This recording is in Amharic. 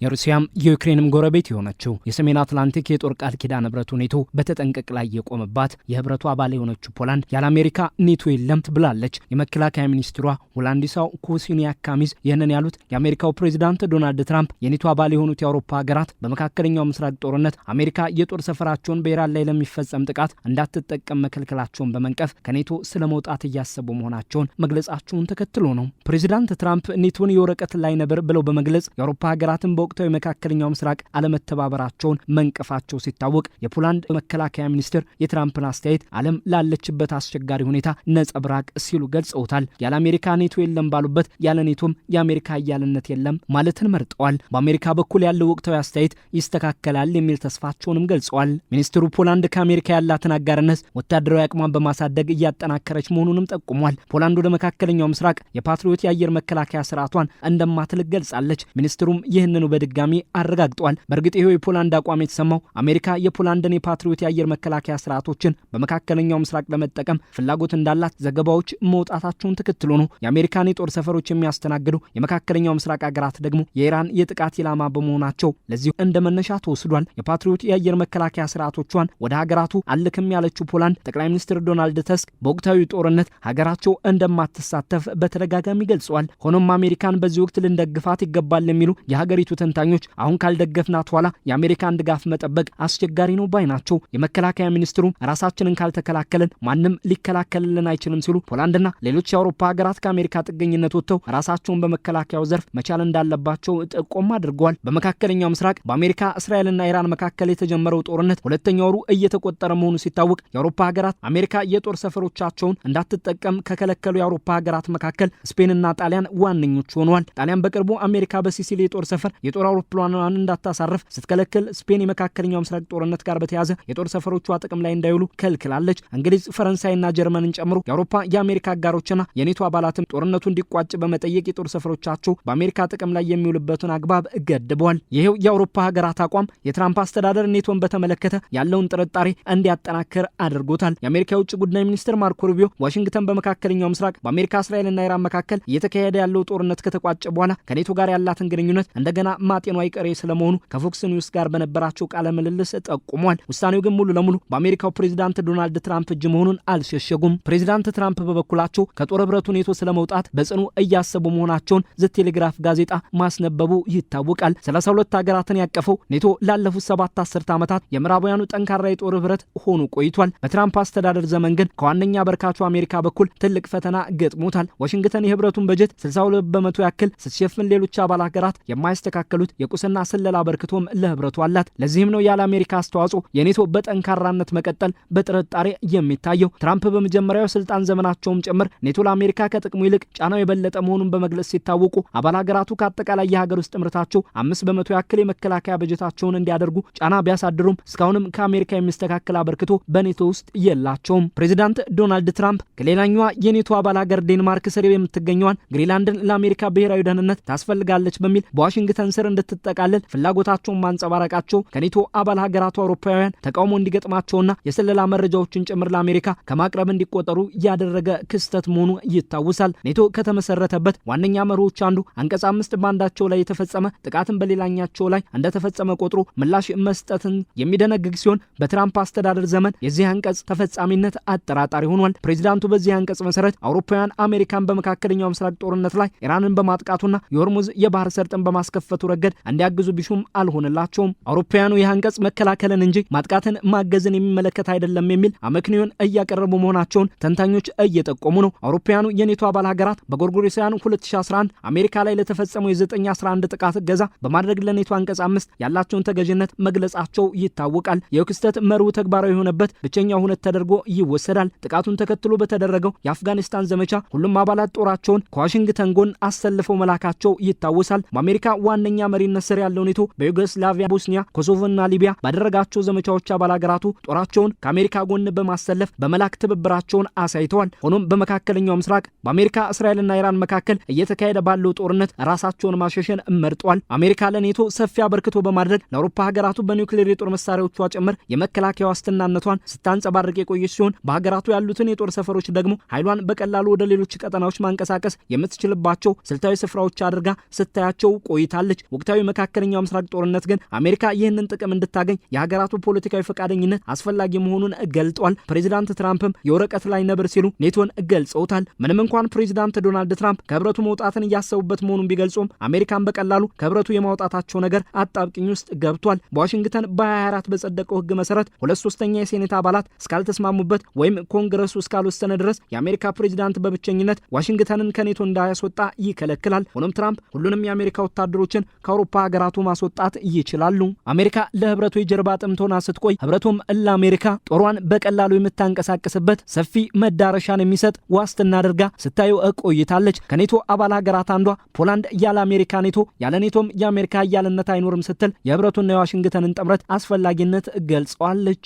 የሩሲያም የዩክሬንም ጎረቤት የሆነችው የሰሜን አትላንቲክ የጦር ቃል ኪዳን ህብረት ኔቶ በተጠንቀቅ ላይ የቆመባት የህብረቱ አባል የሆነችው ፖላንድ ያለ አሜሪካ ኔቶ የለም ብላለች። የመከላከያ ሚኒስትሯ ሆላንዲሳው ኩሲኒያክ ካሚዝ ይህንን ያሉት የአሜሪካው ፕሬዚዳንት ዶናልድ ትራምፕ የኔቶ አባል የሆኑት የአውሮፓ ሀገራት በመካከለኛው ምስራቅ ጦርነት አሜሪካ የጦር ሰፈራቸውን በኢራን ላይ ለሚፈጸም ጥቃት እንዳትጠቀም መከልከላቸውን በመንቀፍ ከኔቶ ስለመውጣት እያሰቡ መሆናቸውን መግለጻቸውን ተከትሎ ነው። ፕሬዚዳንት ትራምፕ ኔቶን የወረቀት ላይ ነበር ብለው በመግለጽ የአውሮፓ ሀገራትን በወቅታዊ መካከለኛው ምስራቅ አለመተባበራቸውን መንቀፋቸው ሲታወቅ የፖላንድ መከላከያ ሚኒስትር የትራምፕን አስተያየት ዓለም ላለችበት አስቸጋሪ ሁኔታ ነጸብራቅ ሲሉ ገልጸውታል። ያለ አሜሪካ ኔቶ የለም ባሉበት ያለ ኔቶም የአሜሪካ ኃያልነት የለም ማለትን መርጠዋል። በአሜሪካ በኩል ያለው ወቅታዊ አስተያየት ይስተካከላል የሚል ተስፋቸውንም ገልጸዋል። ሚኒስትሩ ፖላንድ ከአሜሪካ ያላትን አጋርነት ወታደራዊ አቅሟን በማሳደግ እያጠናከረች መሆኑንም ጠቁሟል። ፖላንድ ወደ መካከለኛው ምስራቅ የፓትሪዮት የአየር መከላከያ ስርዓቷን እንደማትልክ ገልጻለች። ሚኒስትሩም ይህንኑ በድጋሚ አረጋግጧል። በእርግጥ ይሄው የፖላንድ አቋም የተሰማው አሜሪካ የፖላንድን የፓትሪዮት የአየር መከላከያ ስርዓቶችን በመካከለኛው ምስራቅ ለመጠቀም ፍላጎት እንዳላት ዘገባዎች መውጣታቸውን ተከትሎ ነው። የአሜሪካን የጦር ሰፈሮች የሚያስተናግዱ የመካከለኛው ምስራቅ ሀገራት ደግሞ የኢራን የጥቃት ኢላማ በመሆናቸው ለዚሁ እንደ መነሻ ተወስዷል። የፓትሪዮት የአየር መከላከያ ስርዓቶቿን ወደ ሀገራቱ አልክም ያለችው ፖላንድ ጠቅላይ ሚኒስትር ዶናልድ ተስክ በወቅታዊ ጦርነት ሀገራቸው እንደማትሳተፍ በተደጋጋሚ ገልጸዋል። ሆኖም አሜሪካን በዚህ ወቅት ልንደግፋት ይገባል የሚሉ የሀገሪቱ ተንታኞች አሁን ካልደገፍናት ኋላ የአሜሪካን ድጋፍ መጠበቅ አስቸጋሪ ነው ባይ ናቸው። የመከላከያ ሚኒስትሩ ራሳችንን ካልተከላከልን ማንም ሊከላከልልን አይችልም ሲሉ ፖላንድና ሌሎች የአውሮፓ ሀገራት ከአሜሪካ ጥገኝነት ወጥተው ራሳቸውን በመከላከያው ዘርፍ መቻል እንዳለባቸው ጠቆም አድርገዋል። በመካከለኛው ምስራቅ በአሜሪካ እስራኤልና ኢራን መካከል የተጀመረው ጦርነት ሁለተኛ ወሩ እየተቆጠረ መሆኑ ሲታወቅ የአውሮፓ ሀገራት አሜሪካ የጦር ሰፈሮቻቸውን እንዳትጠቀም ከከለከሉ የአውሮፓ ሀገራት መካከል ስፔንና ጣሊያን ዋነኞች ሆነዋል። ጣሊያን በቅርቡ አሜሪካ በሲሲሊ የጦር ሰፈር የጦር አውሮፕላኗን እንዳታሳርፍ ስትከለክል ስፔን የመካከለኛው ምስራቅ ጦርነት ጋር በተያያዘ የጦር ሰፈሮቿ ጥቅም ላይ እንዳይውሉ ከልክላለች። እንግሊዝ፣ ፈረንሳይና ጀርመንን ጨምሮ የአውሮፓ የአሜሪካ አጋሮችና የኔቶ አባላትም ጦርነቱ እንዲቋጭ በመጠየቅ የጦር ሰፈሮቻቸው በአሜሪካ ጥቅም ላይ የሚውልበትን አግባብ ገድበዋል። ይሄው የአውሮፓ ሀገራት አቋም የትራምፕ አስተዳደር ኔቶን በተመለከተ ያለውን ጥርጣሬ እንዲያጠናክር አድርጎታል። የአሜሪካ የውጭ ጉዳይ ሚኒስትር ማርኮ ሩቢዮ ዋሽንግተን በመካከለኛው ምስራቅ በአሜሪካ እስራኤልና ኢራን መካከል እየተካሄደ ያለው ጦርነት ከተቋጨ በኋላ ከኔቶ ጋር ያላትን ግንኙነት እንደገና ማጤኗ አይቀሬ ስለመሆኑ ከፎክስ ኒውስ ጋር በነበራቸው ቃለ ምልልስ ጠቁሟል። ውሳኔው ግን ሙሉ ለሙሉ በአሜሪካው ፕሬዚዳንት ዶናልድ ትራምፕ እጅ መሆኑን አልሸሸጉም። ፕሬዚዳንት ትራምፕ በበኩላቸው ከጦር ህብረቱ ኔቶ ስለመውጣት በጽኑ እያሰቡ መሆናቸውን ዘ ቴሌግራፍ ጋዜጣ ማስነበቡ ይታወቃል። 32 ሀገራትን ያቀፈው ኔቶ ላለፉት 7 አስርት ዓመታት የምዕራባውያኑ ጠንካራ የጦር ህብረት ሆኖ ቆይቷል። በትራምፕ አስተዳደር ዘመን ግን ከዋነኛ በርካቹ አሜሪካ በኩል ትልቅ ፈተና ገጥሞታል። ዋሽንግተን የህብረቱን በጀት 62 በመቶ ያክል ስትሸፍን ሌሎች አባል ሀገራት የማይስተካከሉት የቁስና ስለላ በርክቶም ለህብረቱ አላት። ለዚህም ነው ያለ አሜሪካ አስተዋጽኦ የኔቶ በጠንካራነት መቀጠል በጥርጣሬ የሚታየው። ትራምፕ በመጀመሪያው ስልጣን ዘመናቸውም ጭምር ኔቶ ለአሜሪካ ከጥቅሙ ይልቅ ጫናው የበለጠ መሆኑን በመግለጽ ሲታወቁ አባል ሀገራቱ ከአጠቃላይ የሀገር ውስጥ ምርታቸው 5 በመቶ ያክል የመከላከያ በጀታቸውን እንዲያደርጉ ጫና ቢያሳድሩም እስካሁንም ከአሜሪካ የሚስተካከል አበርክቶ በኔቶ ውስጥ የላቸውም። ፕሬዚዳንት ዶናልድ ትራምፕ ከሌላኛዋ የኔቶ አባል ሀገር ዴንማርክ ስር የምትገኘዋን ግሪንላንድን ለአሜሪካ ብሔራዊ ደህንነት ታስፈልጋለች በሚል በዋሽንግተን ስር እንድትጠቃለል ፍላጎታቸውን ማንጸባረቃቸው ከኔቶ አባል ሀገራቱ አውሮፓውያን ተቃውሞ እንዲገጥማቸውና የስለላ መረጃዎችን ጭምር ለአሜሪካ ከማቅረብ እንዲቆጠሩ ያደረገ ክስተት መሆኑ ይታወሳል። ኔቶ ከተመሰረተበት ዋነኛ መርሆች አንዱ አንቀጽ 5 ባንዳቸው ላይ የተፈጸመ ጥቃትን በሌላኛቸው ላይ እንደተፈጸመ ቆጥሮ ምላሽ መስጠትን የሚደነግግ ሲሆን በትራምፕ አስተዳደር ዘመን የዚህ አንቀጽ ተፈጻሚነት አጠራጣሪ ሆኗል። ፕሬዚዳንቱ በዚህ አንቀጽ መሰረት አውሮፓውያን አሜሪካን በመካከለኛው ምስራቅ ጦርነት ላይ ኢራንን በማጥቃቱና የሆርሙዝ የባህር ሰርጥን በማስከፈቱ ረገድ እንዲያግዙ ቢሹም አልሆነላቸውም። አውሮፓውያኑ ይህ አንቀጽ መከላከልን እንጂ ማጥቃትን ማገዝን የሚመለከት አይደለም የሚል አመክንዮን እያቀረቡ መሆናቸውን ተንታኞች እየጠቆሙ ነው። አውሮፓውያኑ የኔቶ አባል ሀገራት በጎርጎሮሳውያኑ 2011 አሜሪካ ላይ ለተፈጸመው የ911 ጥቃት እገዛ በማድረግ ለኔቶ አንቀጽ 5 ያላቸውን ተገዥነት መግለጻቸው ይታወቃል። ይህ ክስተት መርሁ ተግባራዊ የሆነበት ብቸኛው ሁነት ተደርጎ ይወሰዳል። ጥቃቱን ተከትሎ በተደረገው የአፍጋኒስታን ዘመቻ ሁሉም አባላት ጦራቸውን ከዋሽንግተን ጎን አሰልፈው መላካቸው ይታወሳል። በአሜሪካ ዋነኛ መሪነት ስር ያለው ኔቶ በዩጎስላቪያ፣ ቦስኒያ፣ ኮሶቮና ሊቢያ ባደረጋቸው ዘመቻዎች አባል ሀገራቱ ጦራቸውን ከአሜሪካ ጎን በማሰለፍ በመላክ ትብብራቸውን አሳይተዋል። ሆኖም በመካከለኛው ምስራቅ በአሜሪካ እስራኤልና ኢራን መካከል እየተካሄደ ባለው ጦርነት ራሳቸውን ማሸሸን መርጧል። አሜሪካ ለኔቶ ሰፊ አበርክቶ በማድረግ ለአውሮፓ ሀገራቱ በኒውክሌር የጦር መሳሪያዎቿ ጭምር የመከላከያ ዋስትናነቷን ስታንጸባርቅ የቆየች ሲሆን በሀገራቱ ያሉትን የጦር ሰፈሮች ደግሞ ኃይሏን በቀላሉ ወደ ሌሎች ቀጠናዎች ማንቀሳቀስ የምትችልባቸው ስልታዊ ስፍራዎች አድርጋ ስታያቸው ቆይታለች። ወቅታዊ መካከለኛው ምስራቅ ጦርነት ግን አሜሪካ ይህንን ጥቅም እንድታገኝ የሀገራቱ ፖለቲካዊ ፈቃደኝነት አስፈላጊ መሆኑን ገልጧል። ፕሬዚዳንት ትራምፕም የወረቀት ላይ ነብር ሲሉ ኔቶን ገልጸውታል። ምንም እንኳን ፕሬዚዳንት ዶናልድ ትራምፕ ከህብረቱ መውጣትን እያሰቡበት መሆኑን ቢገልጹም አሜሪካን በቀላሉ ከህብረቱ የማውጣታቸው ነገር አጣብቂኝ ውስጥ ገብቷል። በዋሽንግተን በ24 በጸደቀው ህግ መሰረት 2/3 የሴኔት አባላት እስካልተስማሙበት ወይም ኮንግረሱ እስካልወሰነ ድረስ የአሜሪካ ፕሬዚዳንት በብቸኝነት ዋሽንግተንን ከኔቶ እንዳያስወጣ ይከለክላል። ሆኖም ትራምፕ ሁሉንም የአሜሪካ ወታደሮችን ከአውሮፓ ሀገራቱ ማስወጣት ይችላሉ። አሜሪካ ለህብረቱ የጀርባ አጥንት ሆና ስትቆይ ህብረቱም ለአሜሪካ ጦሯን በቀላሉ የምታንቀሳቀስበት ሰፊ መዳረሻን የሚሰጥ ዋስትና አድርጋ ስታዩ ቆይታለች። ከኔቶ አባል ሀገራት አንዷ ፖላንድ ያለ አሜሪካ ኔቶ ያለ ኔቶም የአሜሪካ ኃያልነት አይኖርም ስትል የህብረቱና የዋሽንግተንን ጥምረት አስፈላጊነት ገልጸዋለች።